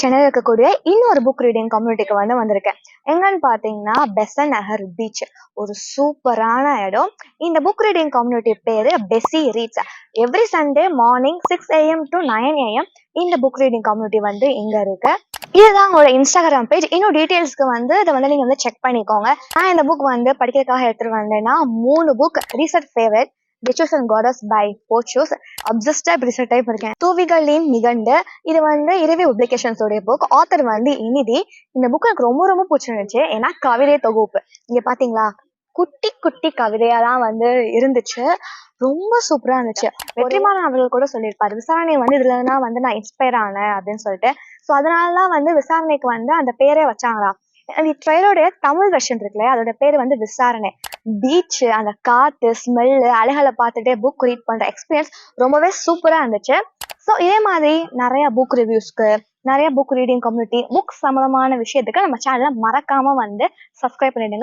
சென்னையில் இருக்கக்கூடிய இன்னொரு புக் ரீடிங் கம்யூனிட்டிக்கு வந்திருக்கேன். எங்கன்னு பார்த்தீங்கன்னா பெசன்ட் நகர் பீச். ஒரு சூப்பரான இடம். இந்த புக் ரீடிங் கம்யூனிட்டி பேரு Bessie reads. Every Sunday morning 6 AM to 9 AM இந்த புக் ரீடிங் கம்யூனிட்டி இங்க இருக்கு. இதுதான் உங்களோட இன்ஸ்டாகிராம் பேஜ். இன்னும் டீட்டெயில்ஸ்க்கு இதை நீங்க செக் பண்ணிக்கோங்க. நான் இந்த புக் படிக்கிறதுக்காக எடுத்துட்டு வந்தேன்னா 3 book. Recent favourite Witches and Goddess by Portius. Obsessed type இருக்கேன். தூவிகளின் நிகண்டு. இது இரவி பப்ளிகேஷன்ஸ் உடைய புக். ஆத்தர் இனிதி. இந்த புக் எனக்கு ரொம்ப ரொம்ப பிடிச்சிருந்துச்சு. ஏன்னா கவிதை தொகுப்பு. இங்க பாத்தீங்களா, குட்டி குட்டி கவிதையா தான் இருந்துச்சு. ரொம்ப சூப்பரா இருந்துச்சு. வெற்றிமாறன் அவர்கள் கூட சொல்லியிருப்பாரு, விசாரணை இதுலதான் நான் இன்ஸ்பயர் ஆனேன் அப்படின்னு சொல்லிட்டு. ஸோ அதனாலதான் விசாரணைக்கு அந்த பேரே வச்சாங்களா. அந்த ட்ரெயிலோடைய தமிழ் வெர்ஷன் இருக்குல்ல, அதோட பேர் விசாரணை. பீச், அந்த காத்து, ஸ்மெல்லு, அலைகளை பார்த்துட்டே புக் ரீட் பண்ற எக்ஸ்பீரியன்ஸ் ரொம்பவே சூப்பரா இருந்துச்சு. ஸோ இதே மாதிரி நிறைய புக் ரிவ்யூஸ்க்கு, நிறைய புக் ரீடிங் கம்யூனிட்டி, புக் சம்பந்தமான விஷயத்துக்கு நம்ம சேனலை மறக்காம சப்ஸ்கிரைப் பண்ணிடுங்க.